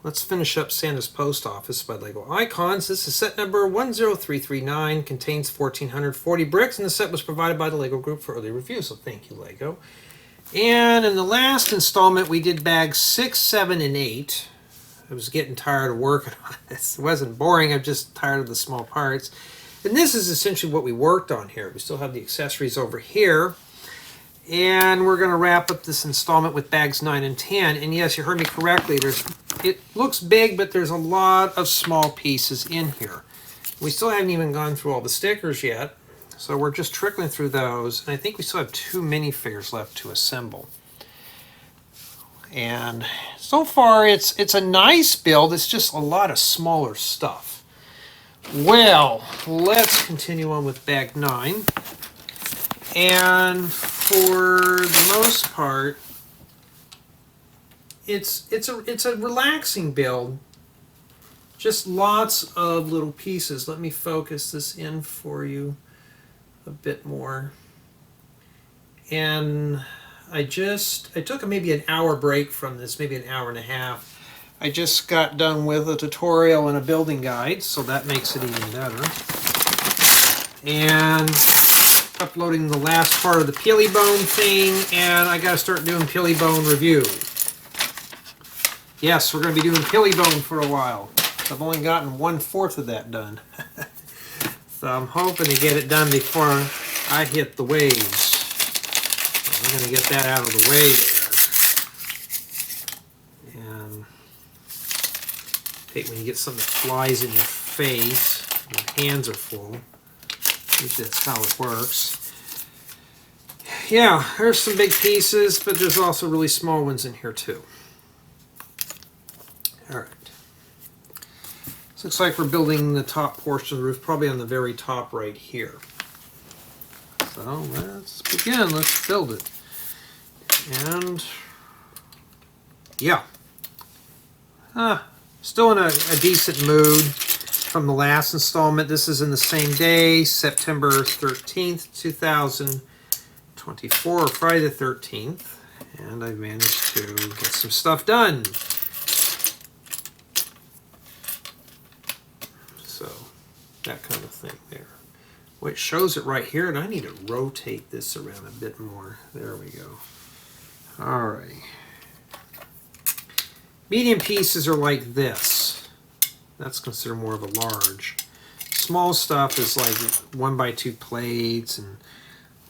let's finish up Santa's Post Office by Lego Icons. This is set number 10339, contains 1,440 bricks, and the set was provided by the Lego Group for early review, so thank you, Lego. And in the last installment, we did bags 6, 7, and 8. I was getting tired of working on this. It wasn't boring, I'm just tired of the small parts. And this is essentially what we worked on here. We still have the accessories over here. And we're going to wrap up this installment with bags 9 and 10. And yes, you heard me correctly. It looks big, but there's a lot of small pieces in here. We still haven't even gone through all the stickers yet. So we're just trickling through those. And I think we still have 2 minifigures left to assemble. And so far, it's a nice build. It's just a lot of smaller stuff. Well, let's continue on with bag 9. And for the most part, it's a relaxing build. Just lots of little pieces. Let me focus this in for you a bit more. And I took maybe an hour break from this, maybe an hour and a half. I just got done with a tutorial and a building guide, so that makes it even better. And uploading the last part of the Peely Bone thing, and I gotta start doing Peely Bone review. Yes, we're gonna be doing Peely Bone for a while. I've only gotten 1/4 of that done. So I'm hoping to get it done before I hit the waves. So we're gonna get that out of the way there. And hate when you get something that flies in your face, your hands are full. Usually that's how it works. Yeah, there's some big pieces, but there's also really small ones in here too. Alright. This looks like we're building the top portion of the roof, probably on the very top right here. So let's begin, let's build it. And yeah. Still in a decent mood. From the last installment. This is in the same day, September 13th, 2024, or Friday the 13th, and I managed to get some stuff done. So, that kind of thing there. Well, it shows it right here, and I need to rotate this around a bit more. There we go. Alrighty. Medium pieces are like this. That's considered more of a large. Small stuff is like 1x2 plates and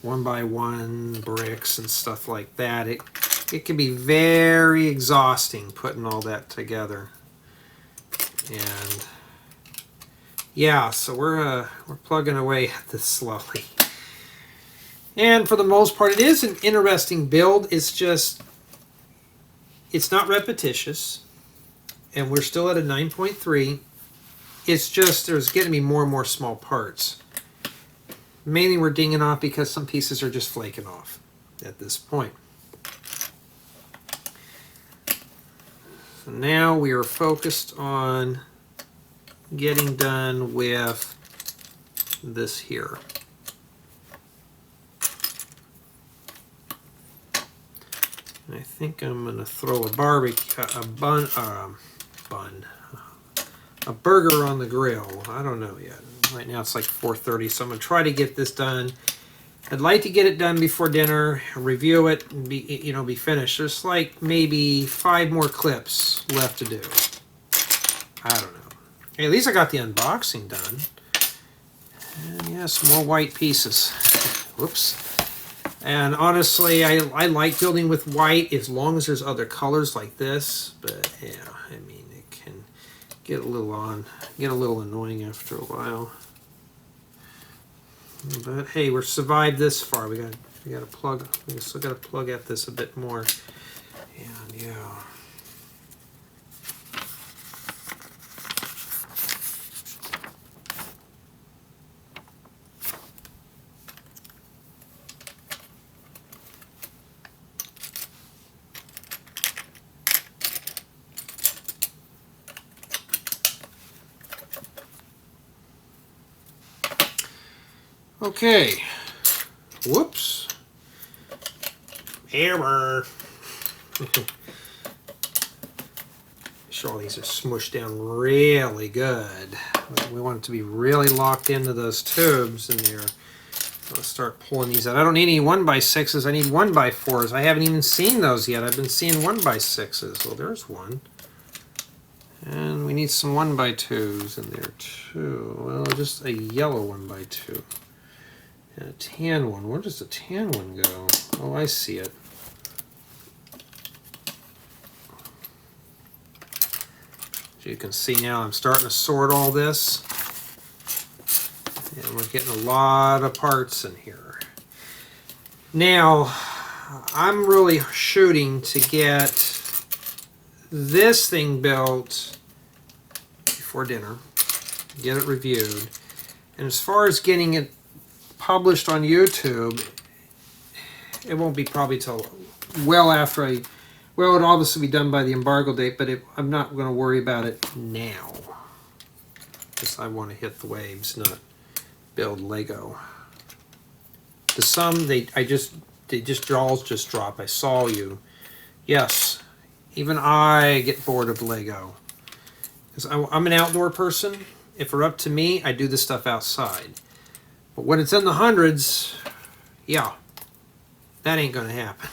1x1 bricks and stuff like that. It can be very exhausting putting all that together. And yeah, so we're plugging away at this slowly. And for the most part, it is an interesting build. It's not repetitious. And we're still at a 9.3. It's just there's getting to be more and more small parts. Mainly we're dinging off because some pieces are just flaking off at this point. So now we are focused on getting done with this here. And I think I'm going to throw a burger on the grill. I don't know yet. Right now it's like 4:30, so I'm going to try to get this done. I'd like to get it done before dinner, review it, and be finished. There's like maybe 5 more clips left to do. I don't know. Hey, at least I got the unboxing done. And yeah, some more white pieces. Whoops. And honestly, I like building with white as long as there's other colors like this. But yeah, I mean, it can get a little annoying after a while. But hey, we're survived this far. We still got to plug at this a bit more. And yeah. Okay. Whoops. Error. sure all these are smushed down really good. We want it to be really locked into those tubes in there. Let's start pulling these out. I don't need any 1x6s. I need 1x4s. I haven't even seen those yet. I've been seeing 1x6s. Well, there's one. And we need some 1x2s in there too. Well, just a yellow 1x2. And a tan one. Where does the tan one go? Oh, I see it. As you can see now, I'm starting to sort all this. And we're getting a lot of parts in here. Now, I'm really shooting to get this thing built before dinner, get it reviewed. And as far as getting it published on YouTube, it won't be probably till well after well, it'll obviously be done by the embargo date, but I'm not going to worry about it now. Because I want to hit the waves, not build Lego. To some, they just jaws just drop. I saw you. Yes, even I get bored of Lego. Because I'm an outdoor person. If it were up to me, I do this stuff outside. But when it's in the hundreds, yeah, that ain't going to happen.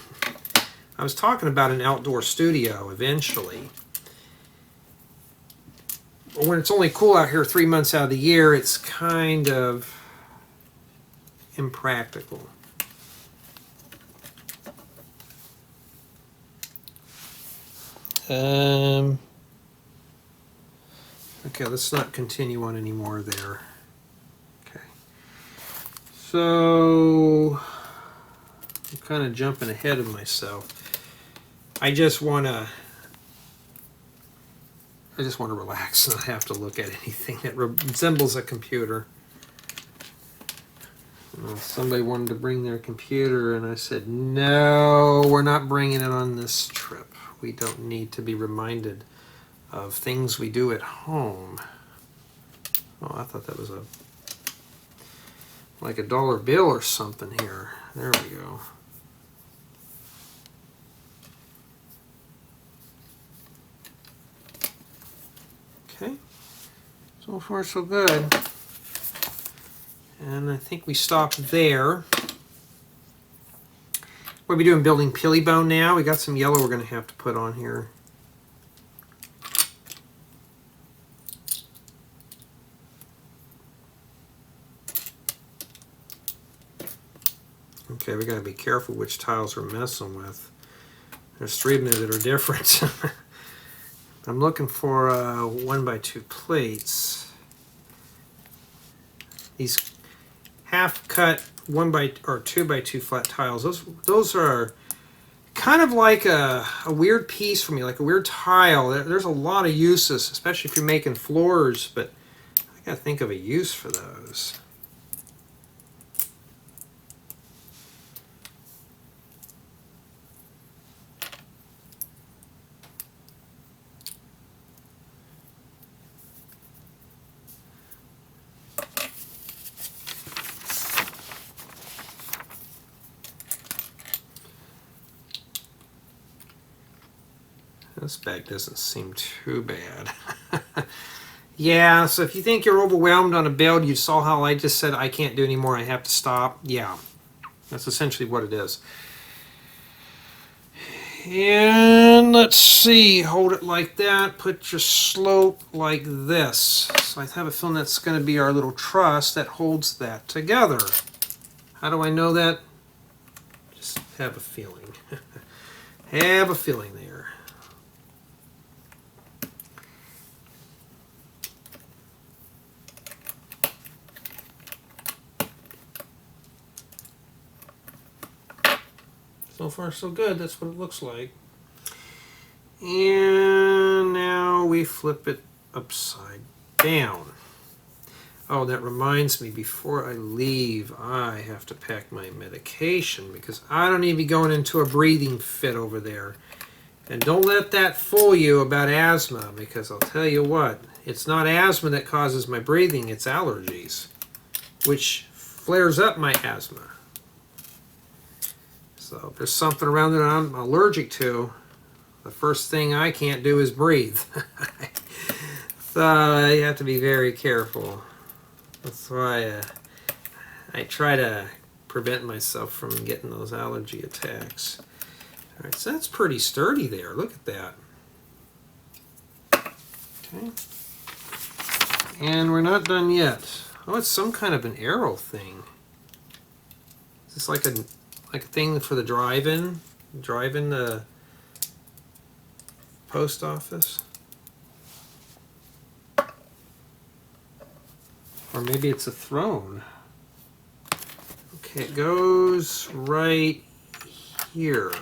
I was talking about an outdoor studio eventually. But when it's only cool out here 3 months out of the year, it's kind of impractical. Okay, let's not continue on anymore there. Okay. So, I'm kind of jumping ahead of myself. I just want to relax and not have to look at anything that resembles a computer. Somebody wanted to bring their computer, and I said, no, we're not bringing it on this trip. We don't need to be reminded of things we do at home. Oh, I thought that was like a dollar bill or something here. There we go. Okay, so far so good. And I think we stopped there. We'll be doing building Pillybone now. We got some yellow we're going to have to put on here. Okay, we got to be careful which tiles we're messing with. There's 3 of them that are different. I'm looking for 1x2 plates. These half-cut 2x2 flat tiles. Those are kind of like a weird piece for me, like a weird tile. There's a lot of uses, especially if you're making floors. But I gotta think of a use for those. This bag doesn't seem too bad. Yeah, so if you think you're overwhelmed on a build, you saw how I just said I can't do anymore, I have to stop. Yeah, that's essentially what it is. And let's see, hold it like that, put your slope like this. So I have a feeling that's going to be our little truss that holds that together. How do I know that? Just have a feeling. Have a feeling there. So far so good, that's what it looks like. And now we flip it upside down. Oh, that reminds me, before I leave, I have to pack my medication because I don't need to be going into a breathing fit over there. And don't let that fool you about asthma, because I'll tell you what, it's not asthma that causes my breathing, it's allergies, which flares up my asthma. So if there's something around that I'm allergic to, The first thing I can't do is breathe. So you have to be very careful. That's why I try to prevent myself from getting those allergy attacks. All right, so that's pretty sturdy there. Look at that. Okay. And we're not done yet. Oh, it's some kind of an arrow thing. Is this like a thing for the drive-in the post office? Or maybe it's a throne. Okay, it goes right here.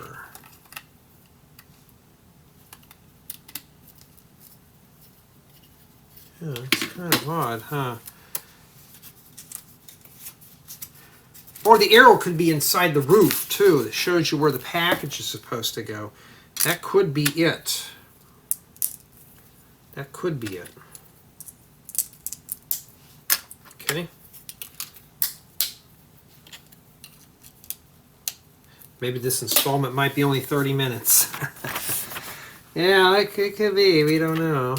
Yeah, it's kind of odd, huh? Or the arrow could be inside the roof, too. That shows you where the package is supposed to go. That could be it. That could be it. Okay. Maybe this installment might be only 30 minutes. Yeah, it could be. We don't know.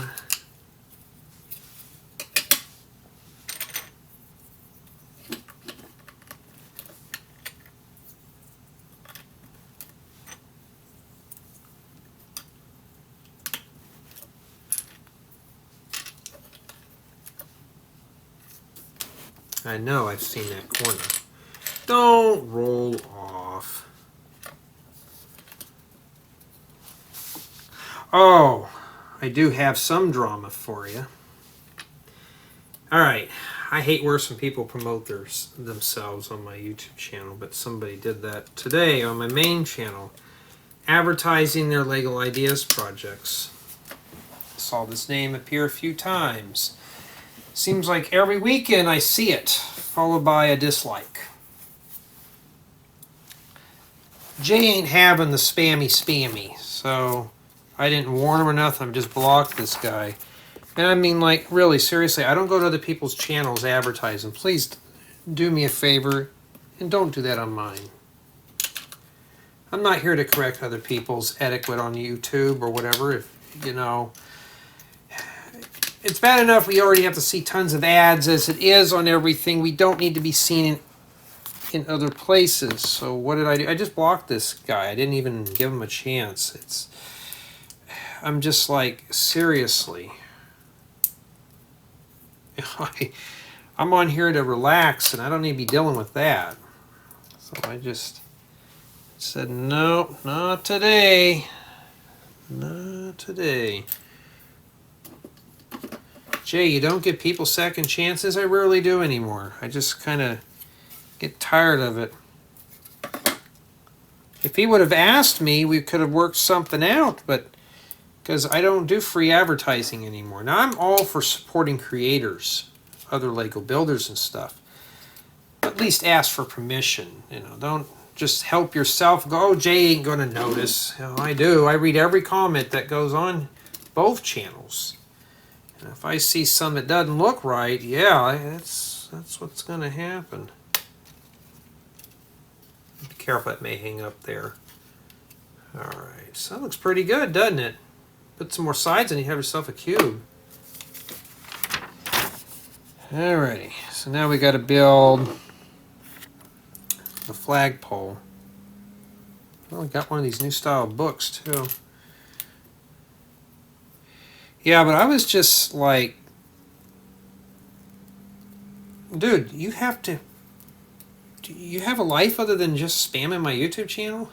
I know I've seen that corner. Don't roll off. Oh, I do have some drama for you. All right, I hate where some people promote themselves on my YouTube channel, but somebody did that today on my main channel, advertising their Lego Ideas projects. I saw this name appear a few times. Seems like every weekend I see it, followed by a dislike. Jay ain't having the spammy, so I didn't warn him or nothing. I just blocked this guy. And I mean, like, really, seriously, I don't go to other people's channels advertising. Please do me a favor and don't do that on mine. I'm not here to correct other people's etiquette on YouTube or whatever. If, you know, it's bad enough we already have to see tons of ads as it is on everything. We don't need to be seen in other places. So what did I do? I just blocked this guy. I didn't even give him a chance. I'm just like, seriously. I'm on here to relax, and I don't need to be dealing with that. So I just said, no, not today. Not today. Jay, you don't give people second chances? I rarely do anymore. I just kind of get tired of it. If he would have asked me, we could have worked something out, but because I don't do free advertising anymore. Now, I'm all for supporting creators, other Lego builders and stuff. At least ask for permission. You know, don't just help yourself. Go, oh, Jay ain't going to notice. You know, I do. I read every comment that goes on both channels. And if I see some that doesn't look right, yeah, that's what's going to happen. Be careful, it may hang up there. All right, so that looks pretty good, doesn't it? Put some more sides and you have yourself a cube. Alrighty, so now we got to build the flagpole. Well, we got one of these new style books too. Yeah, but I was just like, dude, you have a life other than just spamming my YouTube channel?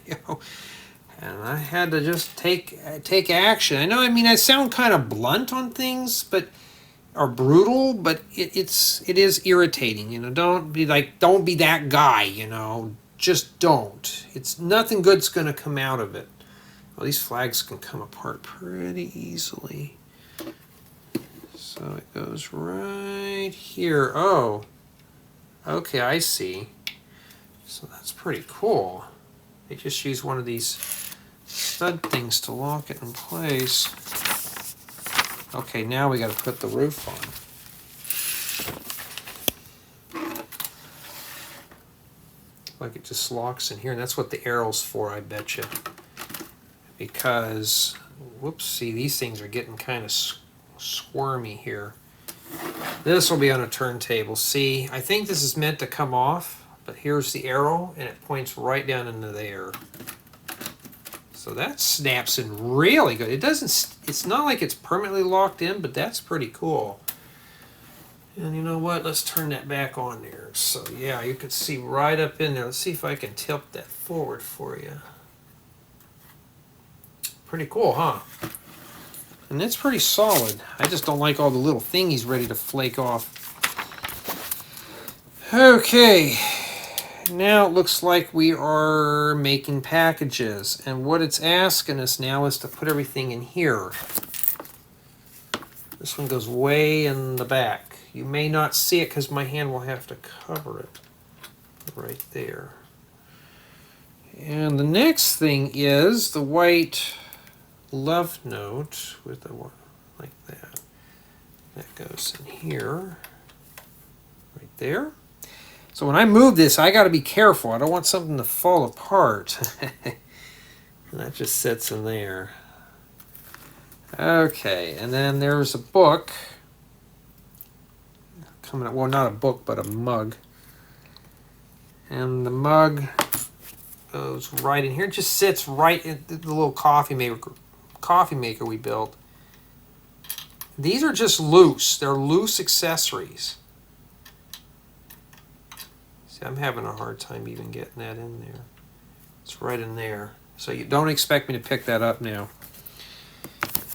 You know? And I had to just take action. I know, I mean, I sound kind of blunt on things, or brutal, but it is irritating. You know, don't be that guy. You know, just don't. It's nothing good's gonna come out of it. Well, these flags can come apart pretty easily. So it goes right here. Oh, okay, I see. So that's pretty cool. They just use one of these stud things to lock it in place. Okay, now we got to put the roof on. Like it just locks in here, and that's what the arrow's for, I bet you. because, whoops, see, these things are getting kind of squirmy here. This will be on a turntable. See, I think this is meant to come off, but here's the arrow, and it points right down into there. So that snaps in really good. It doesn't, it's not like it's permanently locked in, but that's pretty cool. And you know what? Let's turn that back on there. So yeah, you can see right up in there. Let's see if I can tilt that forward for you. Pretty cool, huh? And it's pretty solid. I just don't like all the little thingies ready to flake off. Okay. Now it looks like we are making packages, and what it's asking us now is to put everything in here. This one goes way in the back. You may not see it because my hand will have to cover it right there. And the next thing is the white love note with the one like that. That goes in here, right there. So when I move this, I got to be careful. I don't want something to fall apart. And that just sits in there. Okay, and then there's a book. Coming up, well, not a book, but a mug. And the mug goes right in here. It just sits right in the little coffee maker we built. These are just loose. They're loose accessories. I'm having a hard time even getting that in there. It's right in there. So you don't expect me to pick that up now.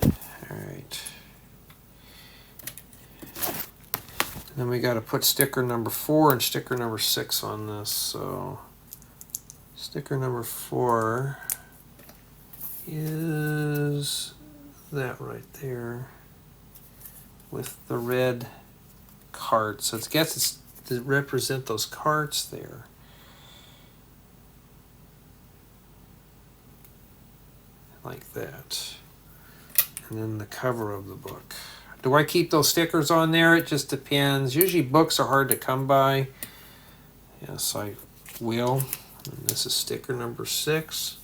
All right. And then we got to put sticker number 4 and sticker number 6 on this. So sticker number 4 is that right there with the red card. So I guess it's to represent those cards there. Like that. And then the cover of the book. Do I keep those stickers on there? It just depends. Usually books are hard to come by. Yes, I will. And this is sticker number 6.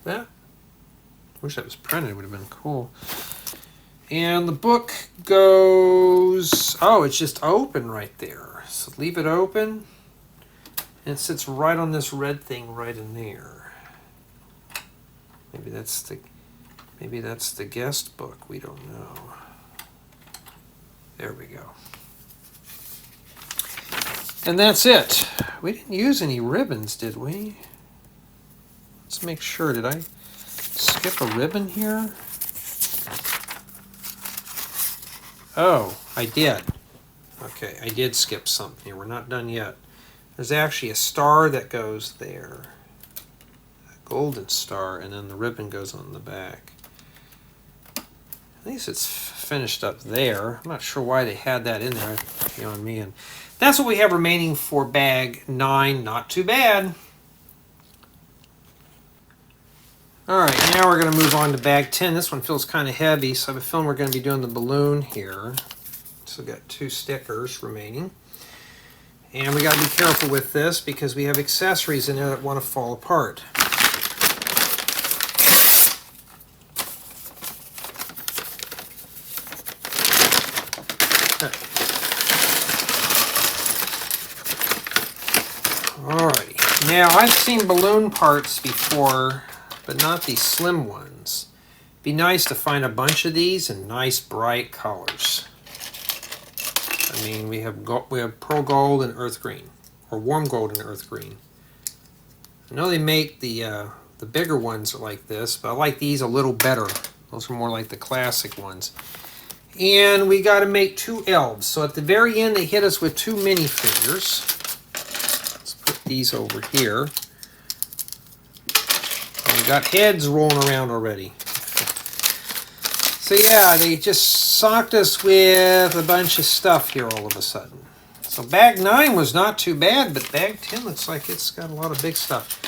That. Wish that was printed, it would have been cool. And the book goes, oh, it's just open right there. So leave it open. And it sits right on this red thing right in there. Maybe that's the guest book, we don't know. There we go. And that's it. We didn't use any ribbons, did we? Let's make sure. Did I skip a ribbon here? Oh, I did. Okay, I did skip something here. We're not done yet. There's actually a star that goes there. A golden star, and then the ribbon goes on the back. At least it's finished up there. I'm not sure why they had that in there. Beyond me. And that's what we have remaining for bag 9. Not too bad. Alright, now we're going to move on to bag 10. This one feels kind of heavy, so I have a feeling we're going to be doing the balloon here. So we've got 2 stickers remaining. And we got to be careful with this because we have accessories in there that want to fall apart. Alrighty, now I've seen balloon parts before, but not these slim ones. Be nice to find a bunch of these in nice bright colors. I mean, we have pearl gold and earth green, or warm gold and earth green. I know they make the bigger ones like this, but I like these a little better. Those are more like the classic ones. And we got to make 2 elves. So at the very end, they hit us with 2 minifigures. Let's put these over here. We got heads rolling around already. So yeah, they just socked us with a bunch of stuff here all of a sudden. So bag 9 was not too bad, but bag 10 looks like it's got a lot of big stuff.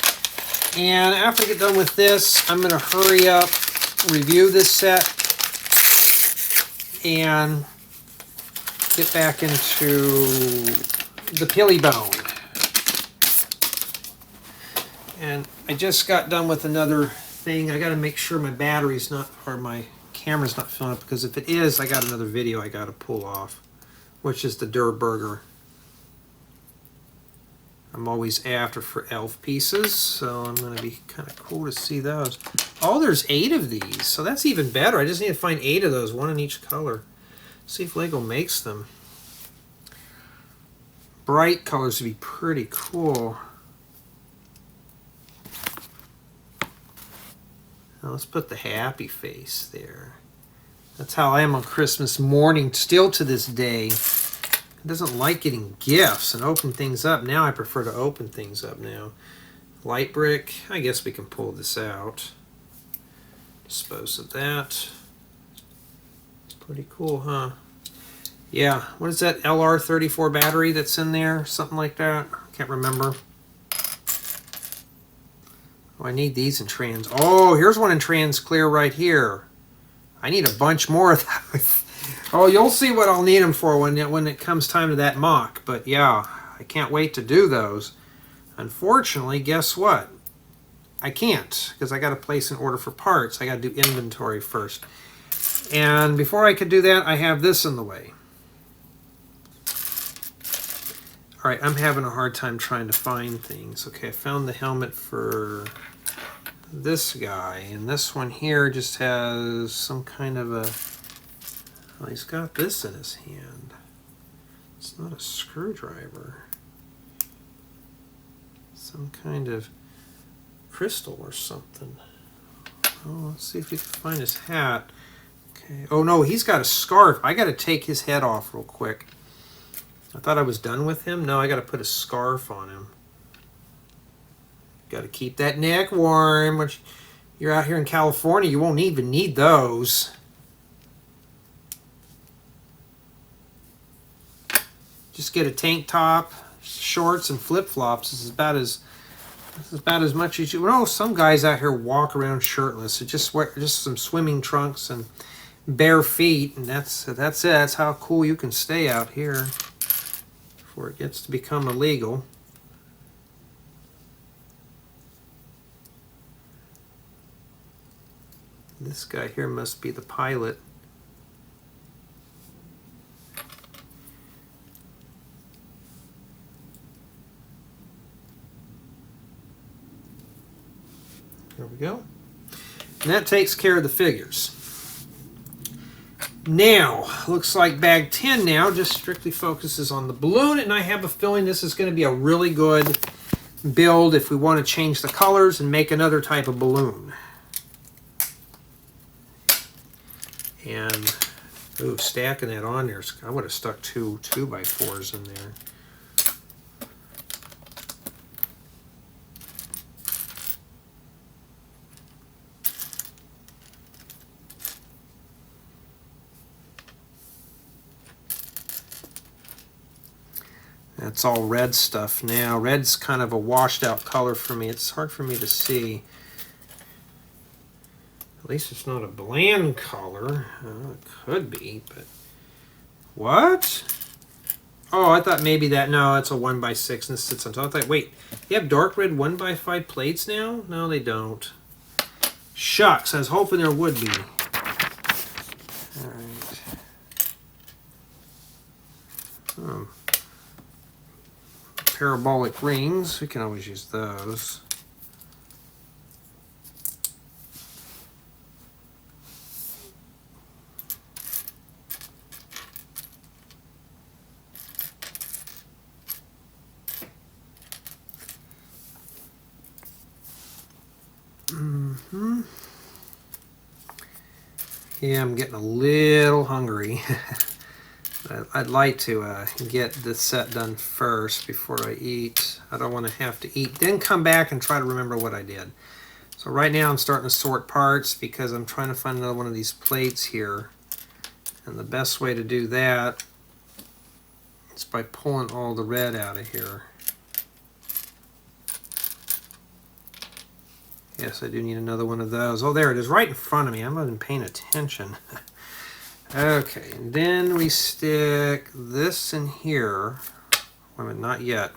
And after I get done with this, I'm going to hurry up, review this set, and get back into the pilly bone. And I just got done with another thing. I got to make sure my battery's not, or my camera's not filling up, because if it is, I got another video I got to pull off, which is the Durr Burger. I'm always after for elf pieces, so I'm going to be kind of cool to see those. Oh, there's 8 of these, so that's even better. I just need to find 8 of those, 1 in each color. See if Lego makes them. Bright colors would be pretty cool. Now let's put the happy face there. That's how I am on Christmas morning, still to this day. It doesn't like getting gifts and open things up. Now I prefer to open things up now. Light brick, I guess we can pull this out. Dispose of that. It's pretty cool, huh? Yeah, what is that LR34 battery that's in there? Something like that. Can't remember. Oh, I need these in trans. Oh, here's one in trans clear right here. I need a bunch more of those. Oh, you'll see what I'll need them for when it comes time to that mock. But yeah, I can't wait to do those. Unfortunately, guess what? I can't, because I got to place an order for parts. I got to do inventory first. And before I could do that, I have this in the way. All right, I'm having a hard time trying to find things. Okay, I found the helmet for this guy, and this one here just has some kind of a... Well, he's got this in his hand. It's not a screwdriver. Some kind of crystal or something. Oh, let's see if we can find his hat. Okay. Oh no, he's got a scarf. I got to take his head off real quick. I thought I was done with him. No, I got to put a scarf on him. Got to keep that neck warm. Which you're out here in California, you won't even need those. Just get a tank top, shorts, and flip-flops. This is about as much as you... Well, some guys out here walk around shirtless. So just wear just some swimming trunks and bare feet, and that's it. That's how cool you can stay out here before it gets to become illegal. This guy here must be the pilot. There we go. And that takes care of the figures. Now, looks like bag 10 now just strictly focuses on the balloon, and I have a feeling this is going to be a really good build if we want to change the colors and make another type of balloon. And, ooh, stacking that on there, I would have stuck two 2x4s in there. That's all red stuff now. Red's kind of a washed out color for me. It's hard for me to see. At least it's not a bland color. It could be, but... What? Oh, I thought maybe that... No, it's a 1x6 and it sits on top. I thought, wait, you have dark red 1x5 plates now? No, they don't. Shucks, I was hoping there would be. Alright. Oh. Parabolic rings, we can always use those. Yeah, I'm getting a little hungry. I'd like to get this set done first before I eat. I don't want to have to eat, then come back and try to remember what I did. So right now I'm starting to sort parts because I'm trying to find another one of these plates here. And the best way to do that is by pulling all the red out of here. Yes, I do need another one of those. Oh, there it is, right in front of me. I'm not even paying attention. Okay, and then we stick this in here. Wait a minute, not yet.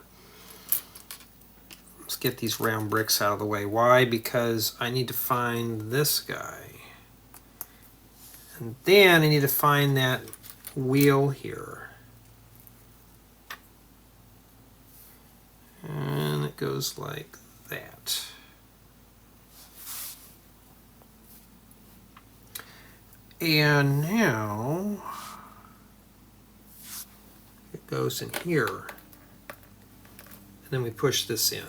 Let's get these round bricks out of the way. Why? Because I need to find this guy. And then I need to find that wheel here. And it goes like that. And now it goes in here. And then we push this in.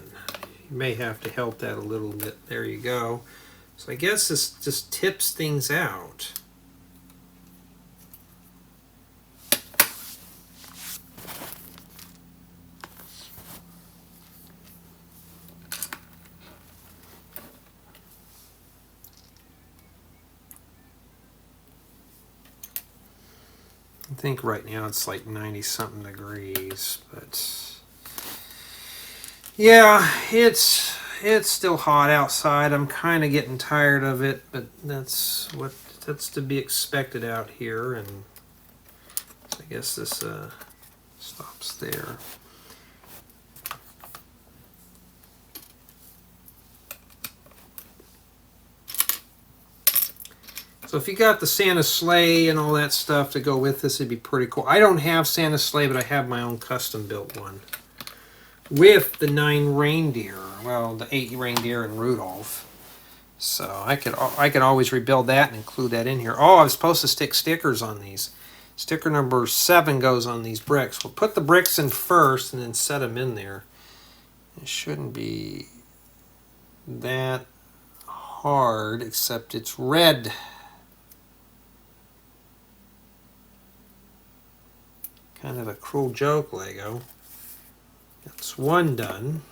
You may have to help that a little bit. There you go. So I guess this just tips things out. I think right now it's like 90-something degrees, but yeah, it's still hot outside. I'm kind of getting tired of it, but that's to be expected out here, and I guess this stops there. So if you got the Santa sleigh and all that stuff to go with this, it'd be pretty cool. I don't have Santa's sleigh, but I have my own custom built one with the 9 reindeer. Well, the 8 reindeer and Rudolph. So I could always rebuild that and include that in here. Oh, I was supposed to stick stickers on these. Sticker number 7 goes on these bricks. We'll put the bricks in first and then set them in there. It shouldn't be that hard, except it's red. Kind of a cruel joke, Lego. That's one done.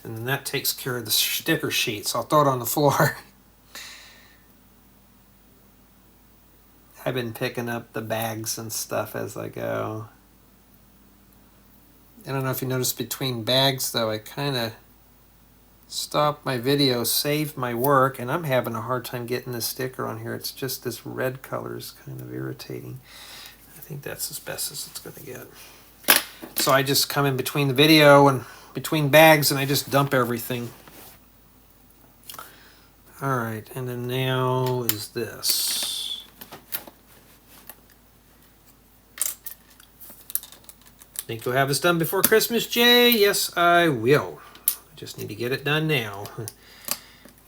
And then that takes care of the sticker sheets. I'll throw it on the floor. I've been picking up the bags and stuff as I go. I don't know if you noticed between bags, though, I kind of stopped my video, saved my work, and I'm having a hard time getting this sticker on here. It's just this red color is kind of irritating. I think that's as best as it's going to get. So I just come in between the video and between bags and I just dump everything. Alright, and then now is this. Think you'll have this done before Christmas, Jay? Yes, I will. I just need to get it done now.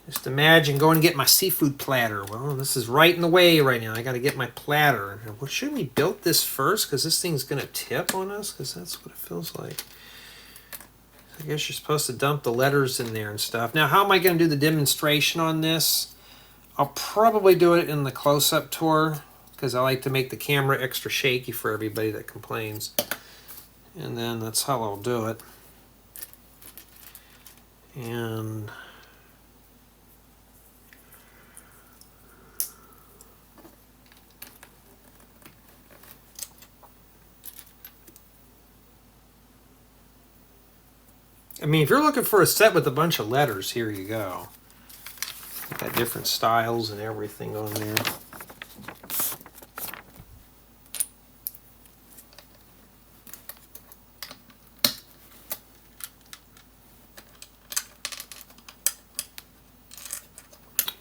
Just imagine going to get my seafood platter. Well, this is right in the way right now. I got to get my platter. Well, shouldn't we build this first? Because this thing's going to tip on us? Because that's what it feels like. I guess you're supposed to dump the letters in there and stuff. Now, how am I going to do the demonstration on this? I'll probably do it in the close-up tour, because I like to make the camera extra shaky for everybody that complains. And then that's how I'll do it. And I mean, if you're looking for a set with a bunch of letters, here you go. Got different styles and everything on there.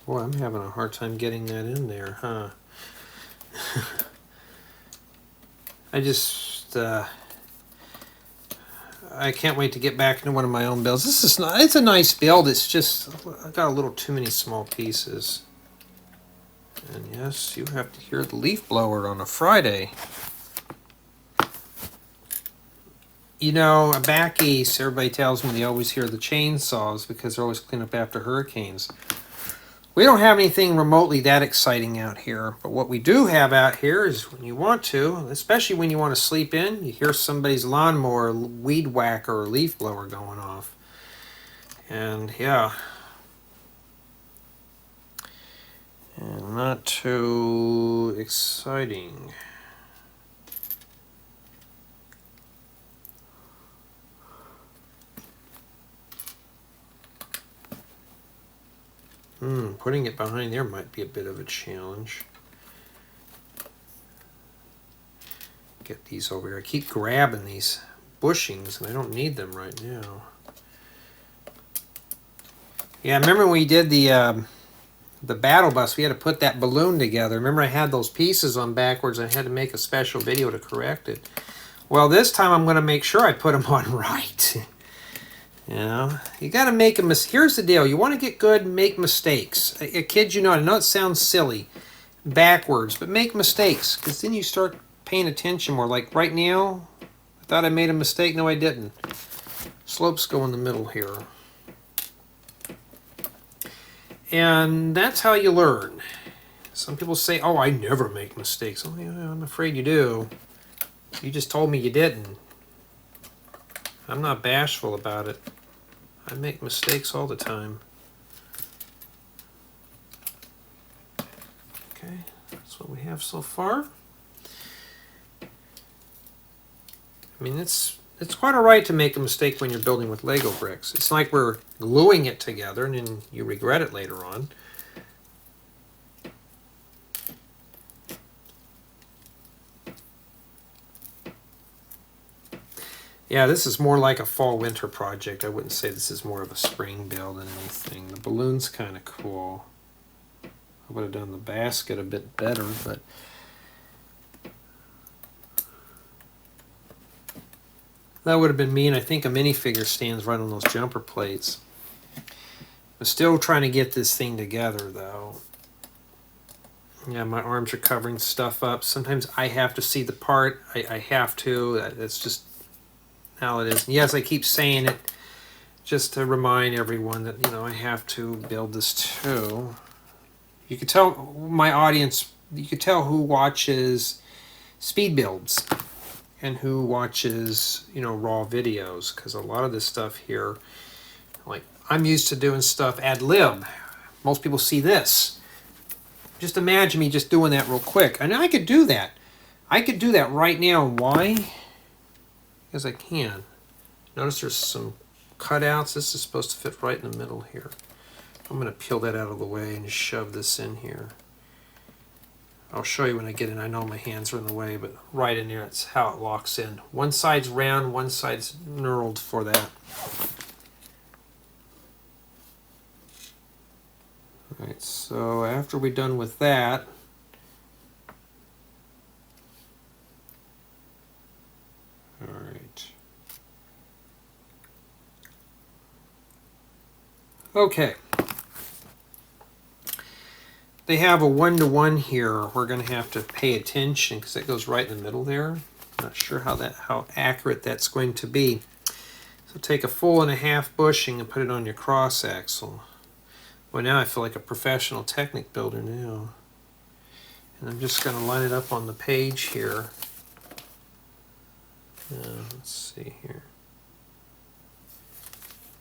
Boy, I'm having a hard time getting that in there, huh? I can't wait to get back into one of my own builds. This is not, it's a nice build. It's just, I got a little too many small pieces. And yes, you have to hear the leaf blower on a Friday. You know, back east, everybody tells me they always hear the chainsaws because they're always cleaning up after hurricanes. We don't have anything remotely that exciting out here, but what we do have out here is when you want to, especially when you want to sleep in, you hear somebody's lawnmower, weed whacker, or leaf blower going off. And yeah, and not too exciting. Putting it behind there might be a bit of a challenge. Get these over here. I keep grabbing these bushings and I don't need them right now. Yeah, remember when we did the battle bus, we had to put that balloon together. Remember I had those pieces on backwards and I had to make a special video to correct it. Well, this time I'm going to make sure I put them on right. You know, you got to make a mistake. Here's the deal. You want to get good, make mistakes. I kid you not. I know it sounds silly, backwards, but make mistakes because then you start paying attention more. Like right now, I thought I made a mistake. No, I didn't. Slopes go in the middle here. And that's how you learn. Some people say, oh, I never make mistakes. Oh, yeah, I'm afraid you do. You just told me you didn't. I'm not bashful about it. I make mistakes all the time. Okay, that's what we have so far. I mean, it's quite all right to make a mistake when you're building with Lego bricks. It's like we're gluing it together and then you regret it later on. Yeah, this is more like a fall-winter project. I wouldn't say this is more of a spring build than anything. The balloon's kind of cool. I would have done the basket a bit better, but that would have been mean. I think a minifigure stands right on those jumper plates. I'm still trying to get this thing together, though. Yeah, my arms are covering stuff up. Sometimes I have to see the part. I have to. That's just how it is. Yes, I keep saying it just to remind everyone that, you know, I have to build this too. You could tell my audience, you could tell who watches speed builds and who watches, you know, raw videos, because a lot of this stuff here, like, I'm used to doing stuff ad lib. Most people see this. Just imagine me just doing that real quick. And I could do that. I could do that right now. Why? Because I can. Notice there's some cutouts. This is supposed to fit right in the middle here. I'm going to peel that out of the way and shove this in here. I'll show you when I get in. I know my hands are in the way, but right in there, that's how it locks in. One side's round, one side's knurled for that. Alright, so after we're done with that, alright. Okay. They have a 1-to-1 here. We're going to have to pay attention because that goes right in the middle there. Not sure how accurate that's going to be. So take a 1 1/2 bushing and put it on your cross axle. Well, now I feel like a professional Technic builder now. And I'm just going to line it up on the page here. Let's see here.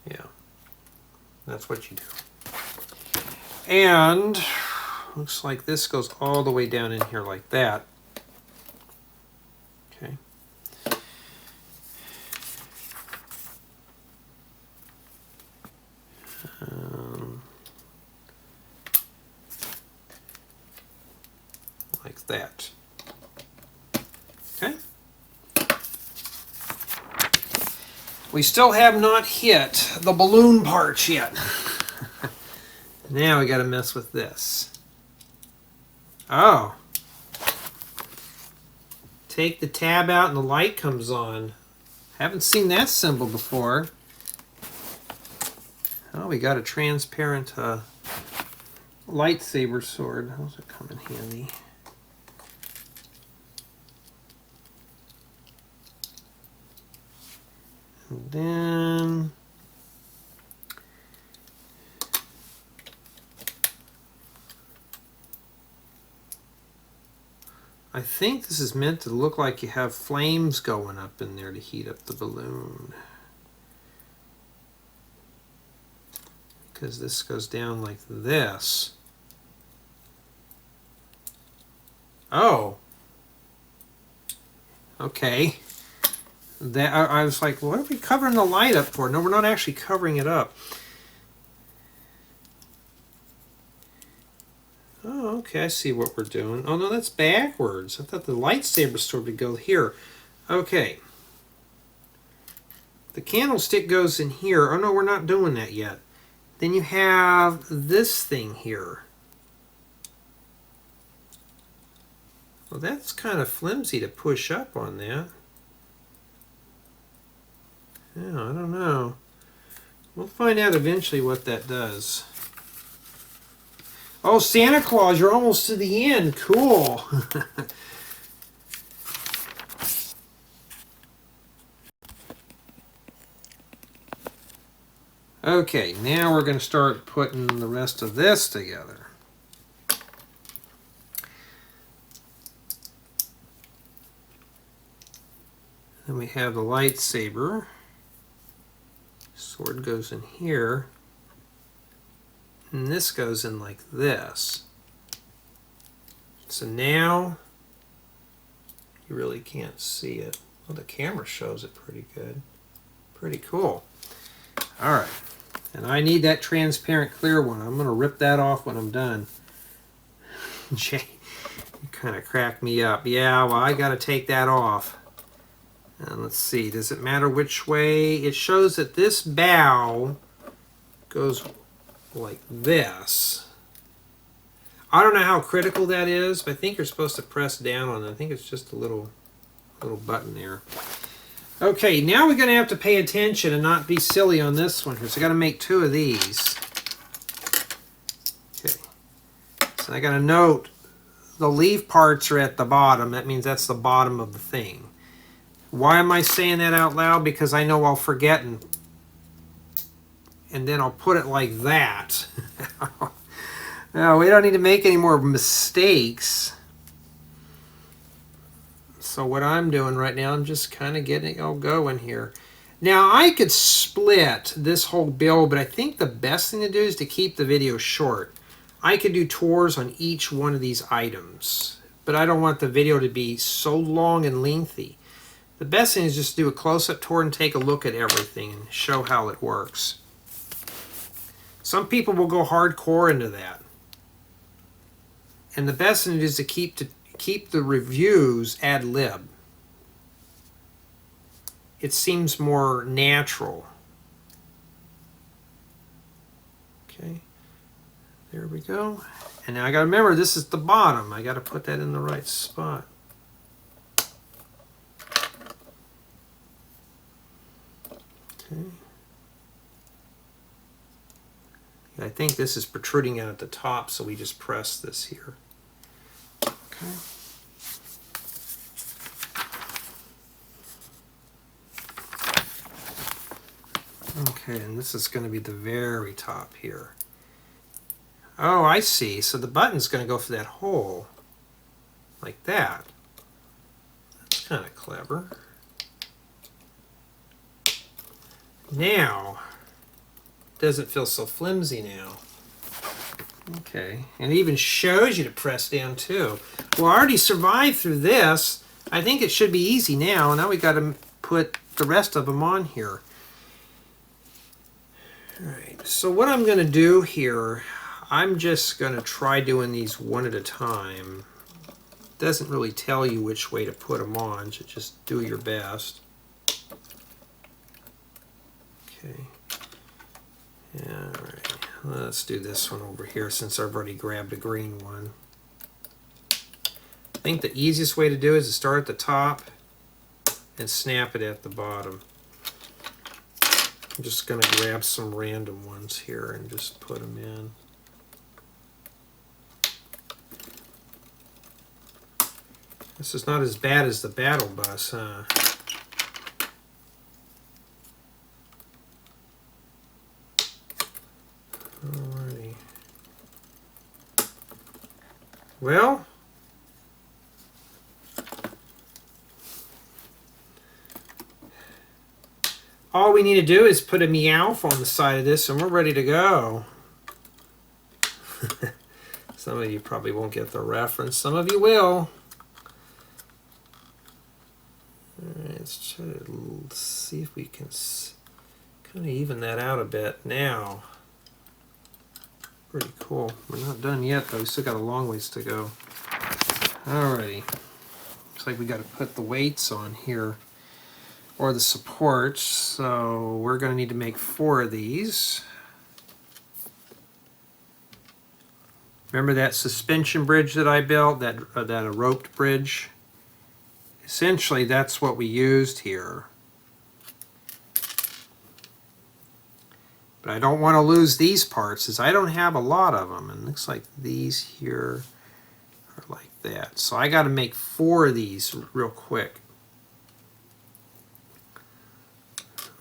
Yeah, that's what you do. And looks like this goes all the way down in here like that. Okay. Like that. Okay. We still have not hit the balloon parts yet. Now we got to mess with this. Oh. Take the tab out and the light comes on. Haven't seen that symbol before. Oh, we got a transparent lightsaber sword. Those will come in handy. And then I think this is meant to look like you have flames going up in there to heat up the balloon. Because this goes down like this. Oh. Okay. That I was like, what are we covering the light up for? No, we're not actually covering it up. Oh, Okay, I see what we're doing. Oh no, that's backwards. I thought the lightsaber sword would go here. Okay. The candlestick goes in here. Oh no, we're not doing that yet. Then you have this thing here. Well, that's kind of flimsy to push up on that. Yeah, I don't know. We'll find out eventually what that does. Oh, Santa Claus, you're almost to the end. Cool. Okay, now we're going to start putting the rest of this together. Then we have the lightsaber. Sword goes in here. And this goes in like this. So now you really can't see it. Well, the camera shows it pretty good. Pretty cool. All right. And I need that transparent clear one. I'm going to rip that off when I'm done. Jay, you kind of cracked me up. Yeah, well, I got to take that off. And let's see. Does it matter which way? It shows that this bow goes like this. I don't know how critical that is, but I think you're supposed to press down on it. I think it's just a little button there. Okay, now we're going to have to pay attention and not be silly on this one here. So I got to make 2 of these. Okay. So I got to note the leaf parts are at the bottom. That means that's the bottom of the thing. Why am I saying that out loud? Because I know I'll forget and then I'll put it like that. No, we don't need to make any more mistakes. So what I'm doing right now, I'm just kind of getting it all going here. Now I could split this whole build, but I think the best thing to do is to keep the video short. I could do tours on each one of these items, but I don't want the video to be so long and lengthy. The best thing is just do a close-up tour and take a look at everything and show how it works. Some people will go hardcore into that. And the best thing is to keep the reviews ad lib. It seems more natural. Okay, there we go. And now I got to remember this is the bottom. I got to put that in the right spot. Okay. I think this is protruding out at the top, so we just press this here. Okay. Okay, and this is going to be the very top here. Oh, I see. So the button's going to go for that hole. Like that. That's kind of clever. Now, it doesn't feel so flimsy now. Okay, and it even shows you to press down too. Well, I already survived through this. I think it should be easy now. Now we got to put the rest of them on here. All right, so what I'm going to do here, I'm just going to try doing these one at a time. It doesn't really tell you which way to put them on, so just do your best. Okay. All right. Let's do this one over here since I've already grabbed a green one. I think the easiest way to do it is to start at the top and snap it at the bottom. I'm just going to grab some random ones here and just put them in. This is not as bad as the battle bus, huh? Alrighty. Well, all we need to do is put a Meowth on the side of this and we're ready to go. Some of you probably won't get the reference. Some of you will. Alright, let's try to see if we can kind of even that out a bit now. Pretty cool. We're not done yet though, we still got a long ways to go. Alrighty. Looks like we got to put the weights on here, or the supports, so we're going to need to make 4 of these. Remember that suspension bridge that I built, that a roped bridge? Essentially, that's what we used here. But I don't want to lose these parts, as I don't have a lot of them. And it looks like these here are like that. So I got to make 4 of these real quick.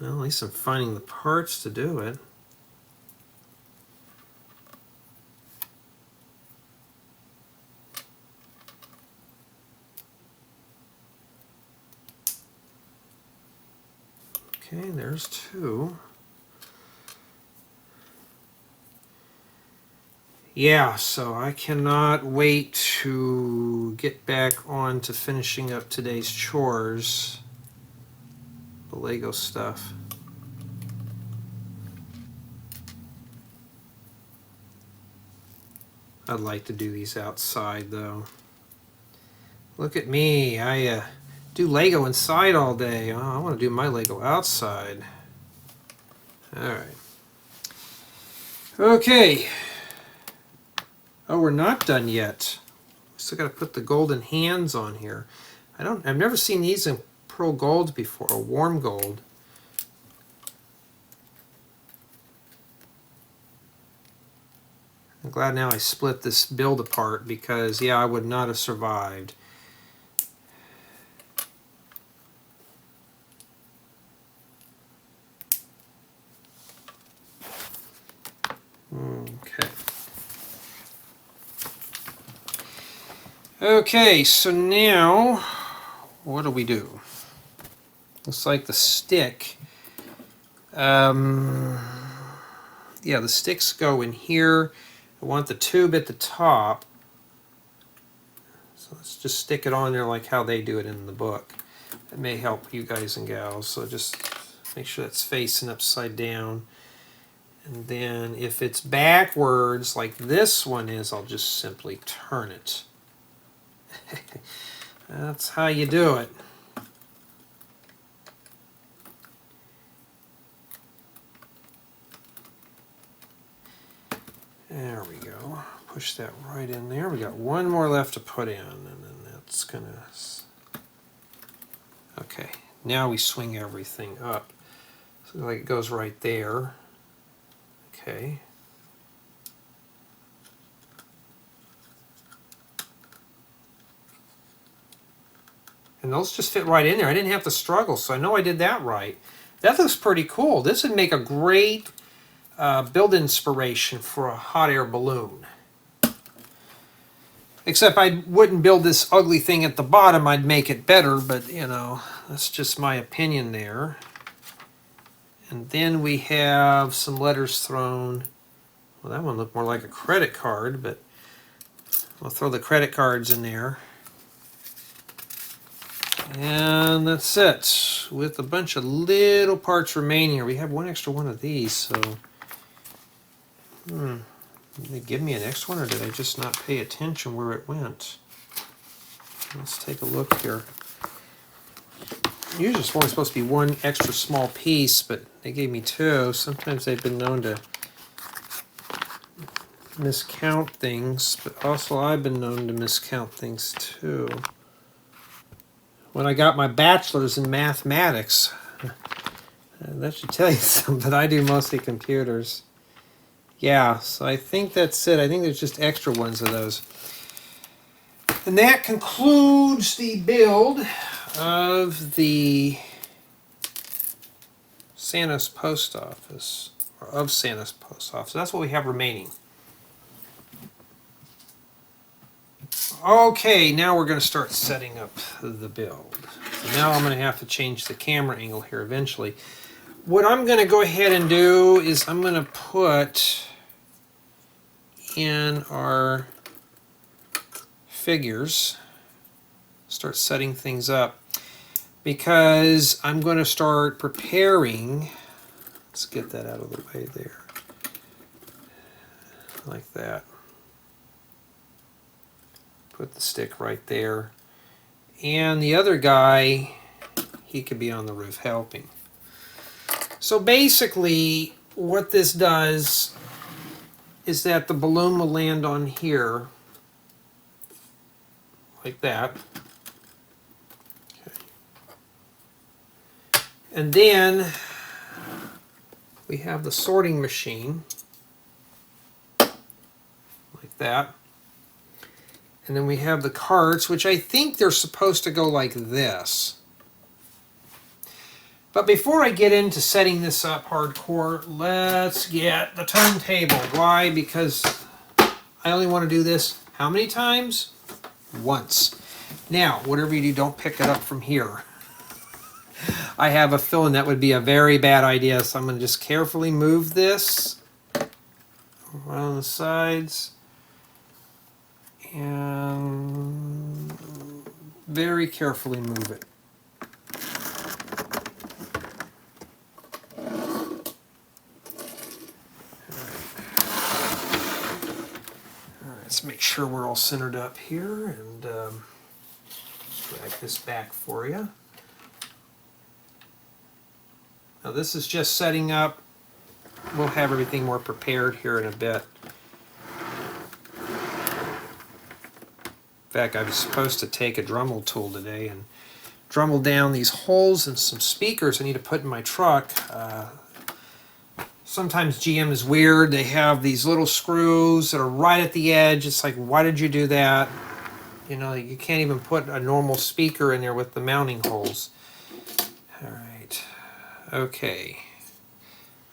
Well, at least I'm finding the parts to do it. Okay, there's 2. Yeah, so I cannot wait to get back on to finishing up today's chores. The Lego stuff. I'd like to do these outside though. Look at me, I do Lego inside all day. Oh, I want to do my Lego outside. Alright. Okay. Oh, we're not done yet. Still got to put the golden hands on here. I've never seen these in pearl gold before, or warm gold. I'm glad now I split this build apart, because yeah, I would not have survived. Okay. Okay, so now what do we do? Looks like the stick. Yeah, the sticks go in here. I want the tube at the top. So let's just stick it on there like how they do it in the book. It may help you guys and gals. So just make sure it's facing upside down. And then if it's backwards like this one is, I'll just simply turn it. That's how you do it. There we go. Push that right in there. We got one more left to put in, and then that's gonna... Okay, now we swing everything up. So like it goes right there. Okay. And those just fit right in there. I didn't have to struggle, so I know I did that right. That looks pretty cool. This would make a great build inspiration for a hot air balloon. Except I wouldn't build this ugly thing at the bottom. I'd make it better, but you know, that's just my opinion there. And then we have some letters thrown. Well, that one looked more like a credit card, but we'll throw the credit cards in there. And that's it, with a bunch of little parts remaining here. We have one extra one of these, so... Did they give me an extra one, or did I just not pay attention where it went? Let's take a look here. Usually it's only supposed to be one extra small piece, but they gave me 2. Sometimes they've been known to miscount things, but also I've been known to miscount things too. When I got my bachelor's in mathematics, that should tell you something, but I do mostly computers. Yeah, so I think that's it. I think there's just extra ones of those. And that concludes the build of the Santa's post office, or of Santa's post office. That's what we have remaining. Okay, now we're going to start setting up the build. So now I'm going to have to change the camera angle here eventually. What I'm going to go ahead and do is I'm going to put in our figures, start setting things up, because I'm going to start preparing. Let's get that out of the way there. like that. Put the stick right there. And the other guy, he could be on the roof helping. So basically, what this does is that the balloon will land on here, like that. Okay. And then we have the sorting machine, like that. And then we have the carts, which I think they're supposed to go like this. But before I get into setting this up hardcore, let's get the turntable. Why? Because I only want to do this how many times? Once. Now, whatever you do, don't pick it up from here. I have a feeling that would be a very bad idea, so I'm going to just carefully move this around the sides. And very carefully move it. Let's make sure we're all centered up here, and drag this back for you. Now this is just setting up. We'll have everything more prepared here in a bit. In fact, I was supposed to take a Dremel tool today and Dremel down these holes and some speakers I need to put in my truck. Sometimes GM is weird. They have these little screws that are right at the edge. It's like, why did you do that? You know, you can't even put a normal speaker in there with the mounting holes. All right. Okay.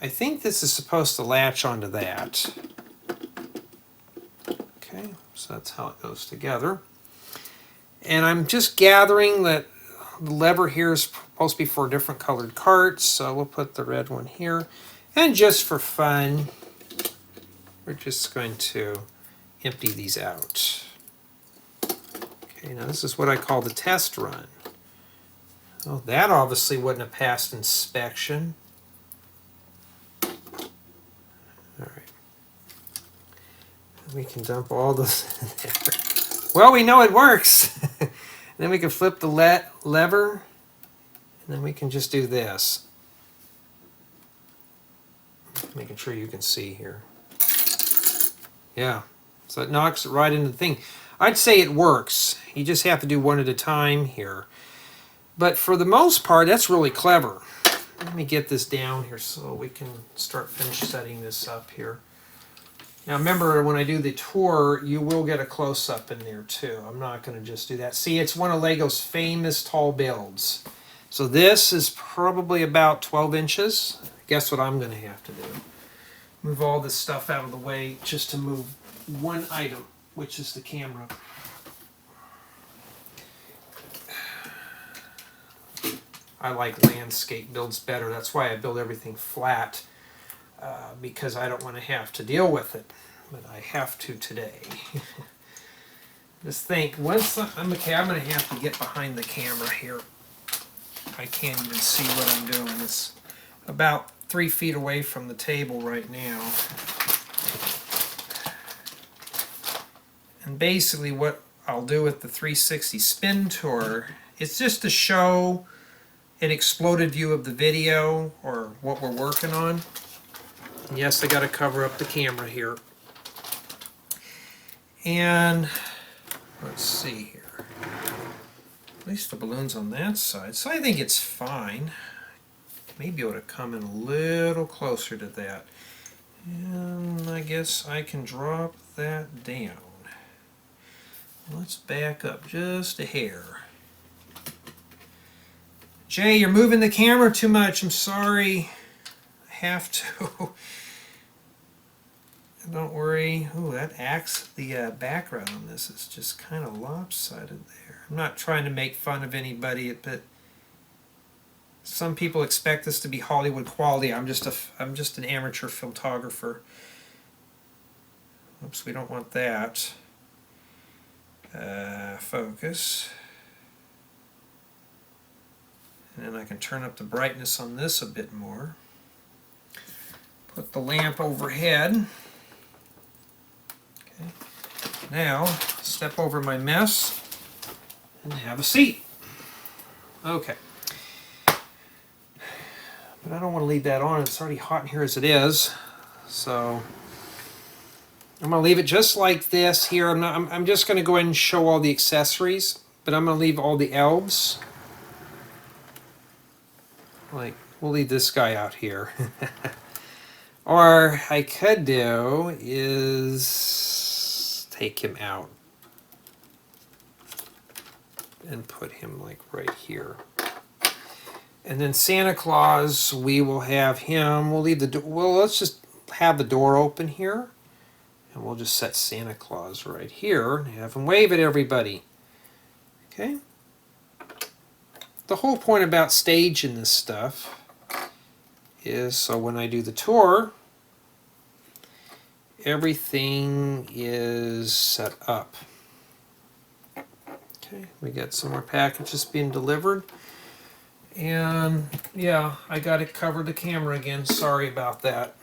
I think this is supposed to latch onto that. Okay, so that's how it goes together. And I'm just gathering that the lever here is supposed to be for different colored carts, so we'll put the red one here. And just for fun, we're just going to empty these out. Okay, now this is what I call the test run. Well, that obviously wouldn't have passed inspection. All right. We can dump all those in there. Well, we know it works. Then we can flip the lever, and then we can just do this. Making sure you can see here. Yeah, so it knocks it right into the thing. I'd say it works. You just have to do one at a time here. But for the most part, that's really clever. Let me get this down here so we can finish setting this up here. Now remember, when I do the tour, you will get a close-up in there too. I'm not going to just do that. See, it's one of LEGO's famous tall builds. So this is probably about 12 inches. Guess what I'm going to have to do? Move all this stuff out of the way just to move one item, which is the camera. I like landscape builds better. That's why I build everything flat, because I don't want to have to deal with it. But I have to today. Just think, once I'm going to have to get behind the camera here. I can't even see what I'm doing. It's about 3 feet away from the table right now. And basically what I'll do with the 360 spin tour, it's just to show an exploded view of the video or what we're working on. And yes, I got to cover up the camera here. And let's see here. At least the balloon's on that side, so I think it's fine. Maybe able to come in a little closer to that. And I guess I can drop that down. Let's back up just a hair. Jay, you're moving the camera too much. I'm sorry. I have to. Don't worry. Ooh, the background on this is just kind of lopsided there. I'm not trying to make fun of anybody, but some people expect this to be Hollywood quality. I'm just an amateur photographer. Oops, we don't want that. Focus. And then I can turn up the brightness on this a bit more. Put the lamp overhead. Okay. Now, step over my mess and have a seat. Okay. But I don't want to leave that on. It's already hot in here as it is. So I'm going to leave it just like this here. I'm just going to go ahead and show all the accessories, but I'm going to leave all the elves. Like, we'll leave this guy out here. Or I could do is take him out and put him like right here. And then Santa Claus, we will have him. We'll leave the door. Well, let's just have the door open here. And we'll just set Santa Claus right here and have him wave at everybody. Okay? The whole point about staging this stuff is so when I do the tour, everything is set up. Okay, we got some more packages being delivered. And yeah, I got to cover the camera again. Sorry about that.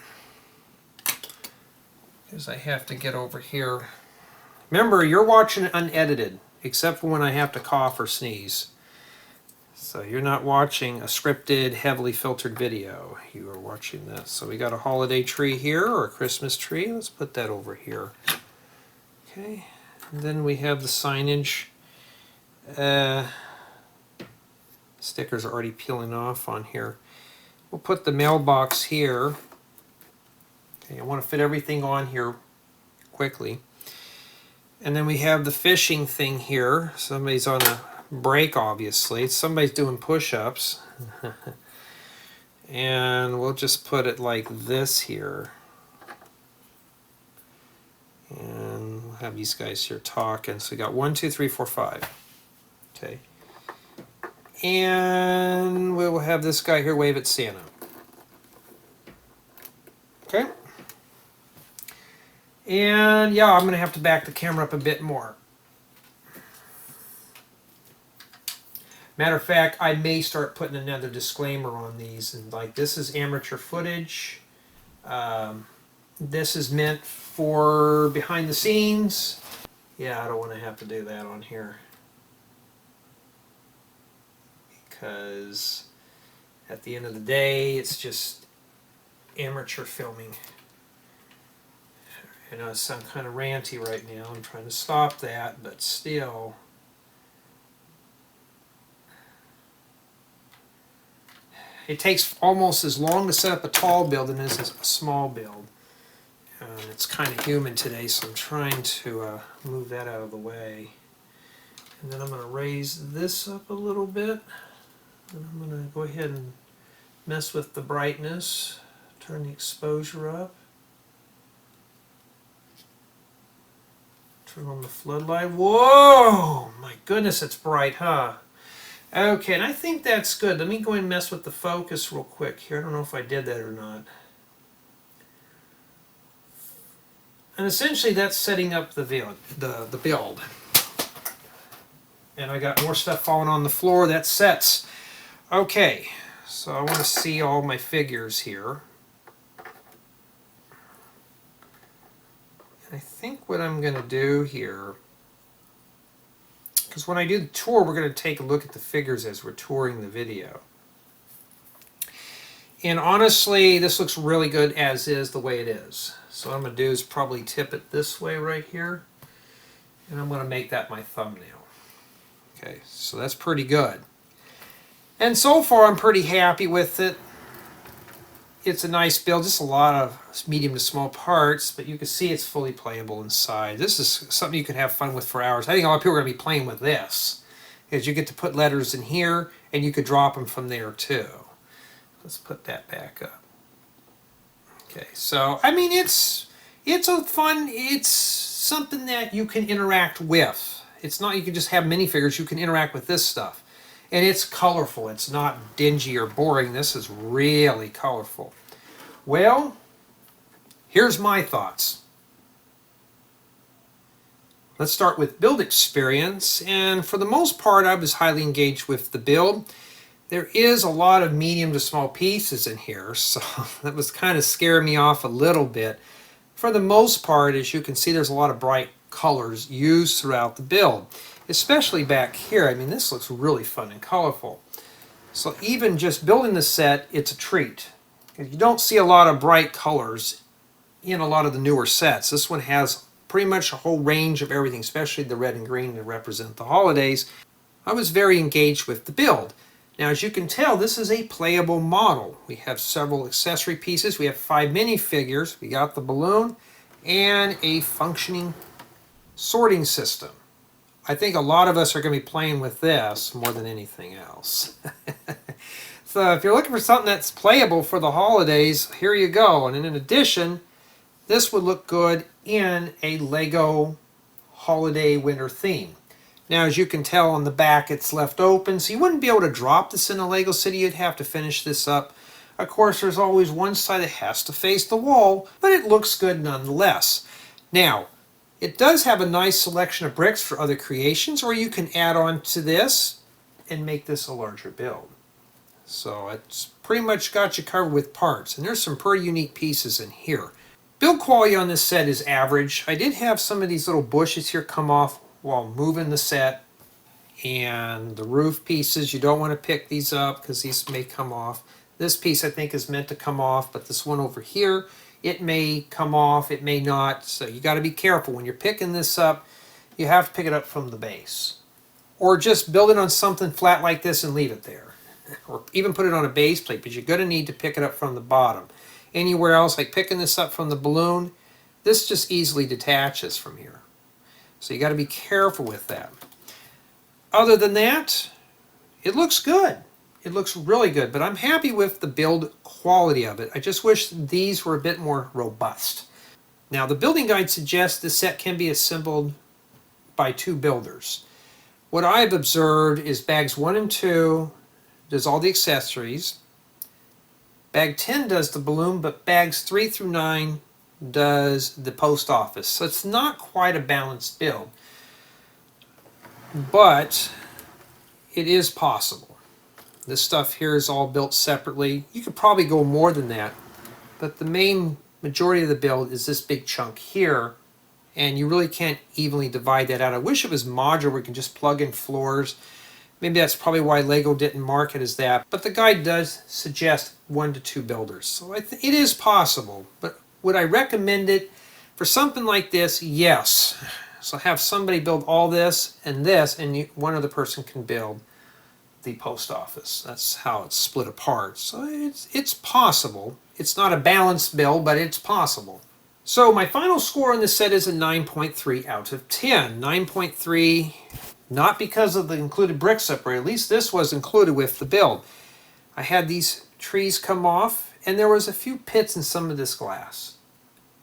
Because I have to get over here. Remember, you're watching unedited, except for when I have to cough or sneeze. So you're not watching a scripted, heavily filtered video. You are watching this. So we got a holiday tree here, or a Christmas tree. Let's put that over here. Okay. And then we have the signage. Stickers are already peeling off on here. We'll put the mailbox here. Okay, I want to fit everything on here quickly. And then we have the fishing thing here. Somebody's on a break, obviously. Somebody's doing push-ups. And we'll just put it like this here. And we'll have these guys here talking. So we got 1, 2, 3, 4, 5. Okay. And we will have this guy here wave at Santa. Okay. And yeah, I'm going to have to back the camera up a bit more. Matter of fact, I may start putting another disclaimer on these. And like, this is amateur footage. This is meant for behind the scenes. Yeah, I don't want to have to do that on here. Because at the end of the day, it's just amateur filming. I know I sound kind of ranty right now. I'm trying to stop that, but still. It takes almost as long to set up a tall build as a small build. It's kind of humid today, so I'm trying to move that out of the way. And then I'm going to raise this up a little bit. And I'm going to go ahead and mess with the brightness, turn the exposure up, turn on the floodlight. Whoa! My goodness, it's bright, huh? Okay, and I think that's good. Let me go and mess with the focus real quick here. I don't know if I did that or not. And essentially that's setting up the build. And I got more stuff falling on the floor. That sets. Okay, so I want to see all my figures here. And I think what I'm going to do here, because when I do the tour, we're going to take a look at the figures as we're touring the video. And honestly, this looks really good as is the way it is. So what I'm going to do is probably tip it this way right here. And I'm going to make that my thumbnail. Okay, so that's pretty good. And so far, I'm pretty happy with it. It's a nice build, just a lot of medium to small parts, but you can see it's fully playable inside. This is something you can have fun with for hours. I think a lot of people are going to be playing with this, because you get to put letters in here, and you could drop them from there too. Let's put that back up. Okay, so I mean, it's a fun. It's something that you can interact with. It's not you can just have minifigures. You can interact with this stuff. And it's colorful. It's not dingy or boring. This is really colorful. Well, here's my thoughts. Let's start with build experience. And for the most part, I was highly engaged with the build. There is a lot of medium to small pieces in here, so that was kind of scaring me off a little bit. For the most part, as you can see, there's a lot of bright colors used throughout the build, especially back here. I mean, this looks really fun and colorful. So even just building the set, it's a treat. You don't see a lot of bright colors in a lot of the newer sets. This one has pretty much a whole range of everything, especially the red and green that represent the holidays. I was very engaged with the build. Now, as you can tell, this is a playable model. We have several accessory pieces. We have 5 minifigures. We got the balloon and a functioning sorting system. I think a lot of us are going to be playing with this more than anything else. So if you're looking for something that's playable for the holidays, here you go. And in addition, this would look good in a Lego holiday winter theme. Now, as you can tell on the back, it's left open, so you wouldn't be able to drop this in a Lego City. You'd have to finish this up. Of course, there's always one side that has to face the wall, but it looks good nonetheless. Now, it does have a nice selection of bricks for other creations, or you can add on to this and make this a larger build. So it's pretty much got you covered with parts, and there's some pretty unique pieces in here. Build quality on this set is average. I did have some of these little bushes here come off while moving the set, and the roof pieces, you don't want to pick these up because these may come off. This piece I think is meant to come off, but this one over here, it may come off, it may not, so you got to be careful when you're picking this up. You have to pick it up from the base, or just build it on something flat like this and leave it there, or even put it on a base plate, but you're going to need to pick it up from the bottom. Anywhere else, like picking this up from the balloon, this just easily detaches from here. So you got to be careful with that. Other than that, it looks good. It looks really good, but I'm happy with the build quality of it. I just wish these were a bit more robust. Now, the building guide suggests this set can be assembled by 2 builders. What I've observed is bags 1 and 2 does all the accessories. Bag 10 does the balloon, but bags 3 through 9 does the post office. So it's not quite a balanced build, but it is possible. This stuff here is all built separately. You could probably go more than that, but the main majority of the build is this big chunk here, and you really can't evenly divide that out. I wish it was modular where you can just plug in floors. Maybe that's probably why Lego didn't mark it as that, but the guide does suggest 1 to 2 builders. So it is possible, but would I recommend it for something like this? Yes. So have somebody build all this, and one other person can build the post office. That's how it's split apart. So it's possible. It's not a balanced build, but it's possible. So my final score on this set is a 9.3 out of 10. 9.3, not because of the included brick separator. At least this was included with the build. I had these trees come off, and there was a few pits in some of this glass.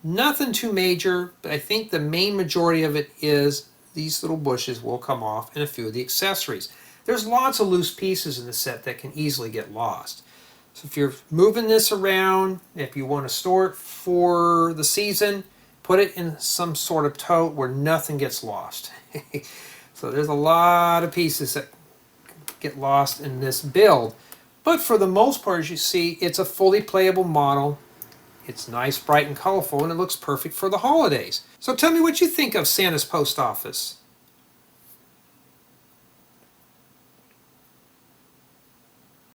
Nothing too major, but I think the main majority of it is these little bushes will come off and a few of the accessories. There's lots of loose pieces in the set that can easily get lost. So if you're moving this around, if you want to store it for the season, put it in some sort of tote where nothing gets lost. So there's a lot of pieces that get lost in this build. But for the most part, as you see, it's a fully playable model. It's nice, bright, and colorful, and it looks perfect for the holidays. So tell me what you think of Santa's Post Office.